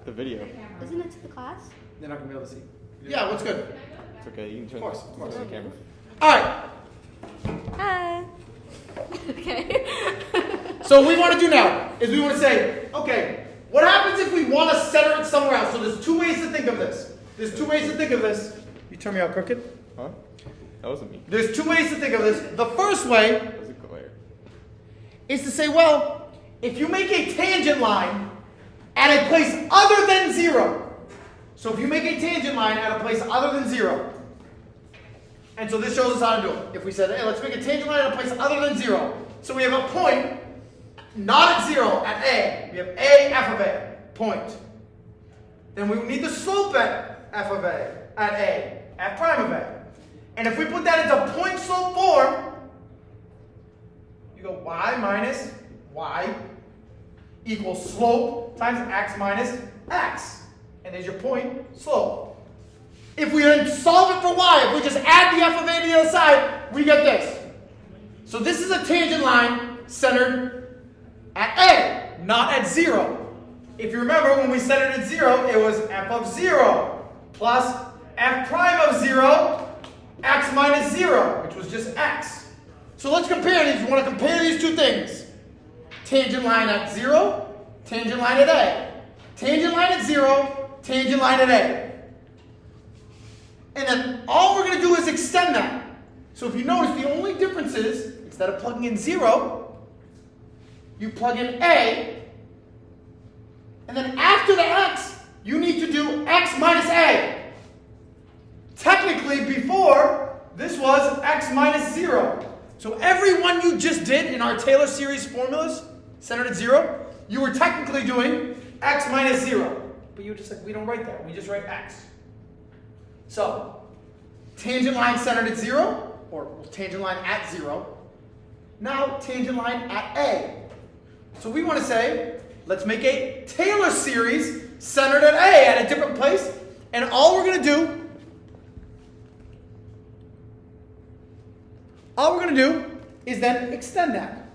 The video. Isn't it to the class? They're not going to be able to see. Yeah, what's good? It's okay. You can turn Of course. the camera. All right. Hi. Okay. So what we want to do now is we want to say, okay, what happens if we want to center it somewhere else? So there's two ways to think of this. You turn me out crooked? Huh? That wasn't me. There's two ways to think of this. The first way That was a glare. is to say, well, if you make a tangent line at a place other than 0. So if you make a tangent line at a place other than 0. And so this shows us how to do it. If we said, hey, let's make a tangent line at a place other than 0. So we have a point, not at 0, at A. We have A, f of A, point. Then we need the slope at f of A, at A, f prime of A. And if we put that into point slope form, you go y minus y equals slope times x minus x. And there's your point slope. If we then solve it for y, if we just add the f of a to the other side, we get this. So this is a tangent line centered at a, not at 0. If you remember, when we centered at 0, it was f of 0 plus f prime of 0, x minus 0, which was just x. So let's compare these. You want to compare these two things. Tangent line at 0, tangent line at a. Tangent line at 0, tangent line at a. And then all we're going to do is extend that. So if you notice, the only difference is, instead of plugging in 0, you plug in a. And then after the x, you need to do x minus a. Technically, before, this was x minus 0. So every one you just did in our Taylor series formulas, centered at 0, you were technically doing x minus 0. But you were just like, we don't write that. We just write x. So, tangent line centered at 0, or tangent line at 0. Now, tangent line at a. So we want to say, let's make a Taylor series centered at a, at a different place. And all we're going to do is then extend that.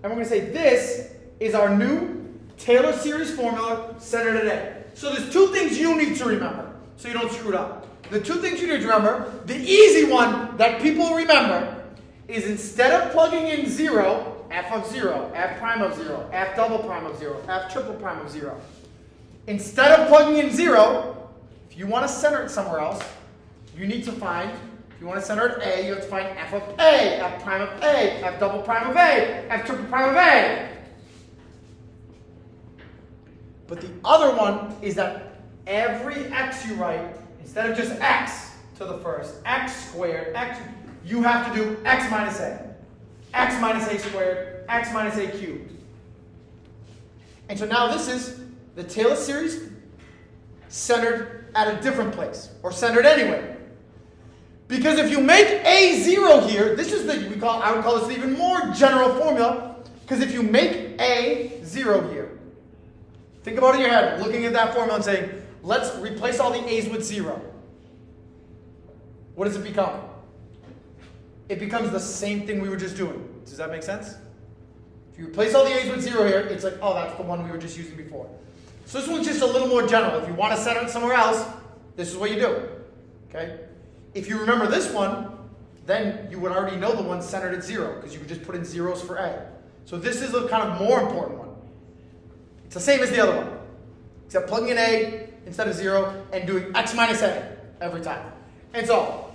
And we're going to say this is our new Taylor series formula centered at a. So there's two things you need to remember so you don't screw it up. The two things you need to remember, the easy one that people remember is instead of plugging in 0, f of 0, f prime of 0, f double prime of 0, f triple prime of 0. Instead of plugging in 0, if you want to center it somewhere else, you need to find, if you want to center at a, you have to find f of a, f prime of a, f double prime of a, f triple prime of a. But the other one is that every x you write, instead of just x to the first, x squared, x, you have to do x minus a squared, x minus a cubed. And so now this is the Taylor series centered at a different place, or centered anywhere. Because if you make a 0 here, this is the, I would call this the even more general formula, because if you make a 0 here, think about it in your head, looking at that formula and saying, let's replace all the a's with 0. What does it become? It becomes the same thing we were just doing. Does that make sense? If you replace all the a's with 0 here, it's like, oh, that's the one we were just using before. So this one's just a little more general. If you want to center it somewhere else, this is what you do. Okay? If you remember this one, then you would already know the one centered at 0, because you could just put in zeros for a. So this is the kind of more important one. It's the same as the other one, except plugging in a instead of 0 and doing x minus a every time. And so,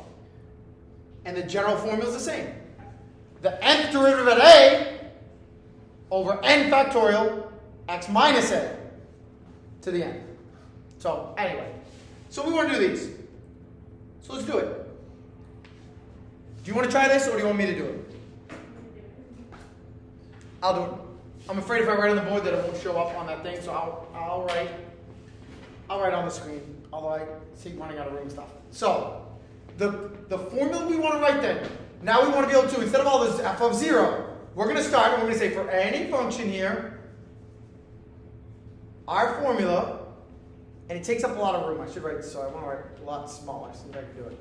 and the general formula is the same. The nth derivative at a over n factorial x minus a to the n. So anyway, so we want to do these. So let's do it. Do you want to try this or do you want me to do it? I'll do it. I'm afraid if I write on the board that it won't show up on that thing, so I'll write on the screen, although I keep running out of room and stuff. So, the formula we want to write then, now we want to be able to, instead of all this f of 0, we're going to start and we're going to say for any function here, our formula, and it takes up a lot of room, I should write this, so I want to write a lot smaller, so that I can do it.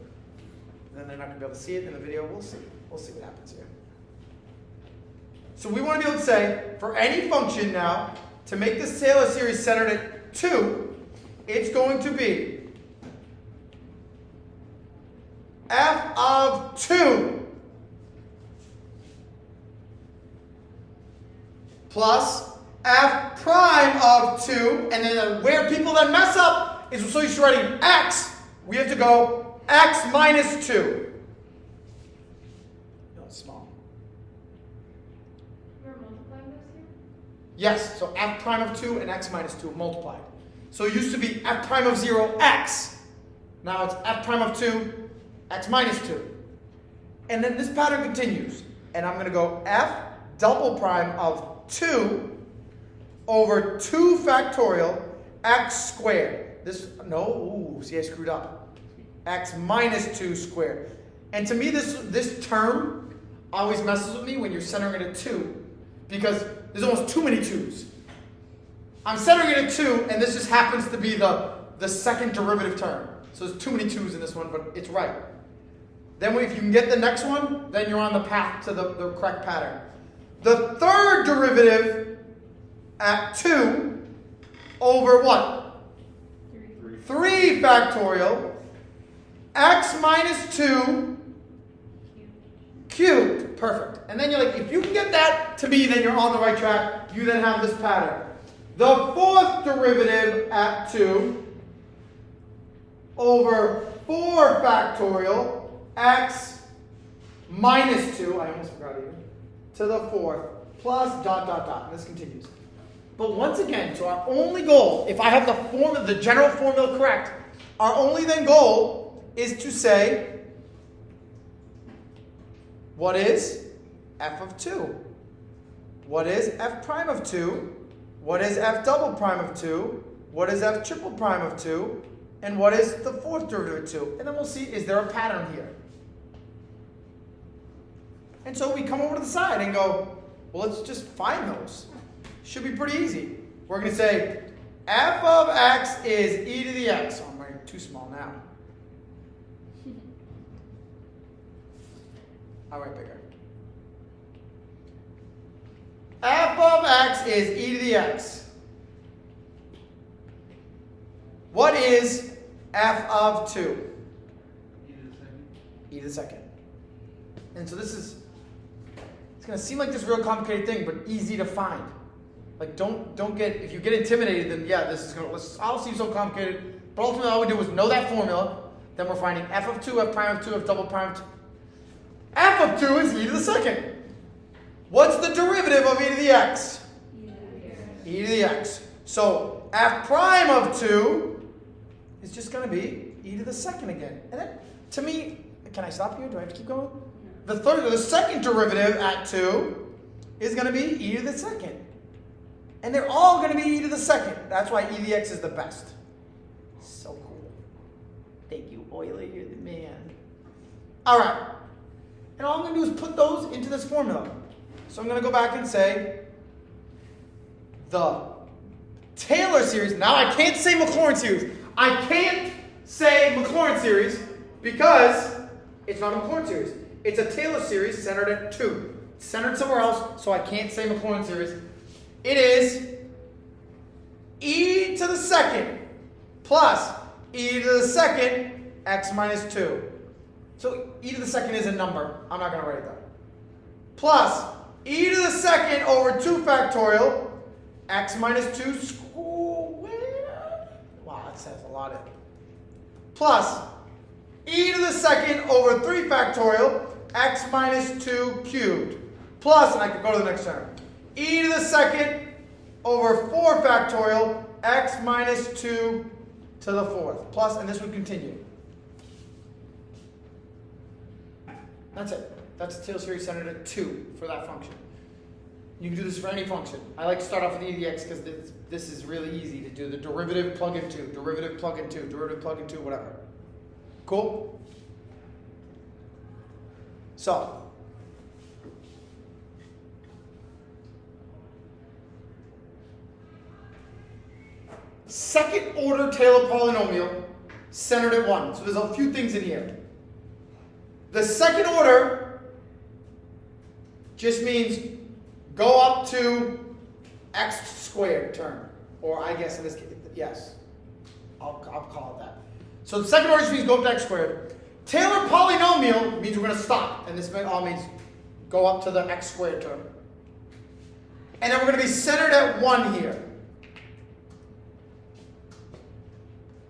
And then they're not going to be able to see it in the video, we'll see what happens here. So we want to be able to say, for any function now, to make this Taylor series centered 2, it's going to be f of 2 plus f prime of 2, and then where people then mess up is so used to writing x, we have to go x minus 2. No, it's small. We're multiplying this here? Yes, so f prime of 2 and x minus 2 multiplied. So it used to be f prime of 0, x. Now it's f prime of 2, x minus 2. And then this pattern continues. And I'm going to go f double prime of 2 over 2 factorial x squared. This, no, ooh, see I screwed up. X minus 2 squared. And to me this term always messes with me when you're centering it at 2. Because there's almost too many 2's. I'm centering it at 2, and this just happens to be the second derivative term. So there's too many 2's in this one, but it's right. Then if you can get the next one, then you're on the path to the correct pattern. The third derivative at 2 over what? 3 factorial x minus 2 cubed. Perfect. And then you're like, if you can get that to be, then you're on the right track. You then have this pattern. The fourth derivative at 2 over 4 factorial x minus 2, I almost forgot even, to the 4th plus dot dot dot. And this continues. But once again, so our only goal, if I have the general formula correct, our only then goal is to say, what is f of 2? What is f prime of 2? What is f double prime of 2? What is f triple prime of 2? And what is the fourth derivative of 2? And then we'll see, is there a pattern here? And so we come over to the side and go, well, let's just find those. Should be pretty easy. We're going to say f of x is e to the x. Oh, I'm writing too small now. I'll write bigger. F of x is e to the x. What is f of 2? E to the second. And so this is, it's going to seem like this real complicated thing, but easy to find. Like don't get, if you get intimidated, then yeah, this is going to, I'll seem so complicated. But ultimately all we do is know that formula. Then we're finding f of 2, f prime of 2, f double prime of 2. F of 2 is e to the second. What's the derivative of e to the x? E to the x. So f prime of 2 is just going to be e to the second again. And then, to me, can I stop here? Do I have to keep going? The second derivative at 2 is going to be e to the second. And they're all going to be e to the second. That's why e to the x is the best. So cool. Thank you, Euler. You're the man. All right. And all I'm going to do is put those into this formula. So I'm going to go back and say the Taylor series. Now I can't say Maclaurin series. I can't say Maclaurin series because it's not a Maclaurin series. It's a Taylor series centered at 2. It's centered somewhere else, so I can't say Maclaurin series. It is e to the second plus e to the second x minus 2. So e to the second is a number. I'm not going to write it down. Plus e to the second over 2 factorial x minus 2 squared. Wow, that says a lot. Plus e to the second over 3 factorial x minus 2 cubed. Plus, and I can go to the next term, e to the second over 4 factorial x minus 2 to the 4th. Plus, and this would continue. That's it. That's the Taylor series centered at 2 for that function. You can do this for any function. I like to start off with e to the x because this is really easy to do. The derivative, plug in 2, derivative, plug in 2, derivative, plug in 2, whatever. Cool? So, second order Taylor polynomial centered at 1. So there's a few things in here. The second order just means go up to x squared term. Or I guess in this case, yes. I'll call it that. So the second order speeds go up to x squared. Taylor polynomial means we're going to stop. And this all means go up to the x squared term. And then we're going to be centered at 1 here.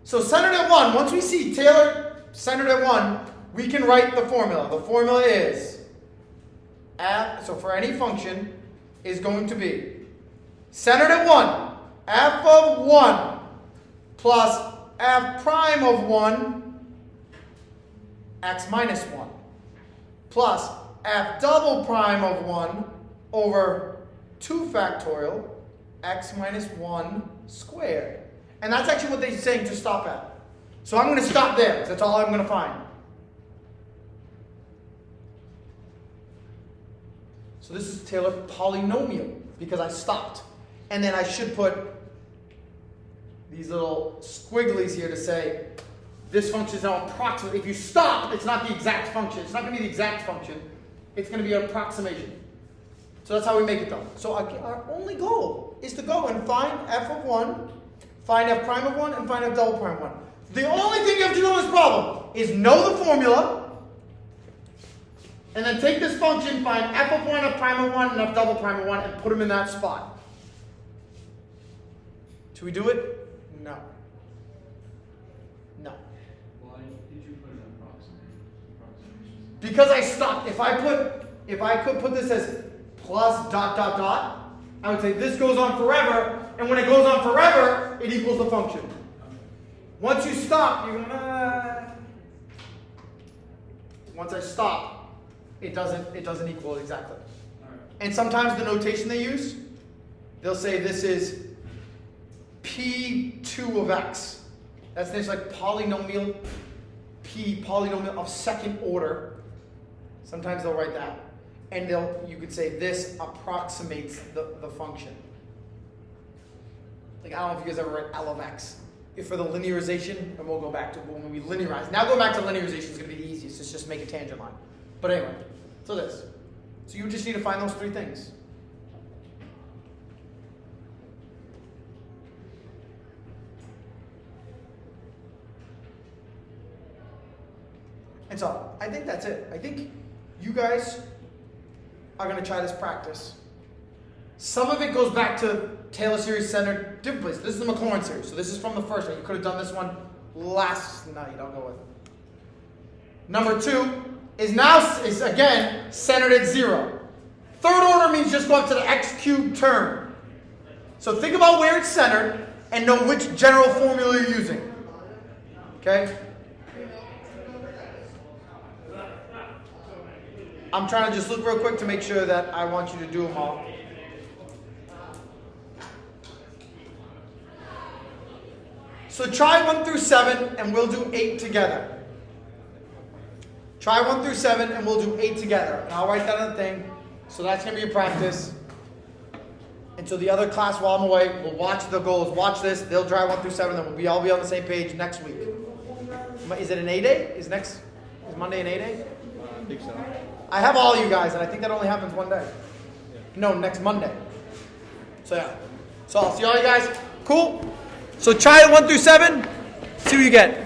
So centered at 1, once we see Taylor centered at 1, we can write the formula. The formula is, so for any function, is going to be centered at 1, f of 1 plus f prime of 1, x minus 1, plus f double prime of 1 over 2 factorial x minus 1 squared. And that's actually what they're saying to stop at. So I'm going to stop there, because that's all I'm going to find. So this is Taylor polynomial, because I stopped. And then I should put these little squigglies here to say, this function is now approximate. If you stop, it's not the exact function. It's not going to be the exact function. It's going to be an approximation. So that's how we make it though. So our only goal is to go and find f of 1, find f prime of 1, and find f double prime of 1. The only thing you have to do in this problem is know the formula, and then take this function, find f of 1, f prime of 1, and f double prime of 1, and put them in that spot. Should we do it? No. No. Why did you put an approximation? Because I stopped. If I could put this as plus dot dot dot, I would say this goes on forever, and when it goes on forever, it equals the function. Once you stop, you're gonna. Once I stop, it doesn't equal exactly. And sometimes the notation they use, they'll say this is P2 of x. That's this like polynomial, polynomial of second order. Sometimes they'll write that. And you could say this approximates the function. Like, I don't know if you guys ever read L of x. If for the linearization, and we'll go back to when we linearize. Now going back to linearization is going to be the easiest. It's just make a tangent line. But anyway, so this. So you just need to find those 3 things. And so, I think that's it. I think you guys are going to try this practice. Some of it goes back to Taylor series centered different places. This is the Maclaurin series. So this is from the first one. You could have done this one last night. I'll go with it. Number 2 is again centered at 0. Third order means just go up to the x cubed term. So think about where it's centered and know which general formula you're using. Okay? I'm trying to just look real quick to make sure that I want you to do them all. So try 1 through 7 and we'll do 8 together. Try 1 through 7 and we'll do 8 together. And I'll write that on the thing. So that's going to be a practice. And so the other class while I'm away, we'll watch the goals. Watch this. They'll try 1 through 7 and we'll all be on the same page next week. Is it an A day? Is Monday an A day? I think so. I have all you guys, and I think that only happens one day. No, next Monday. So yeah. So I'll see all you guys. Cool. So try it 1 through 7. See what you get.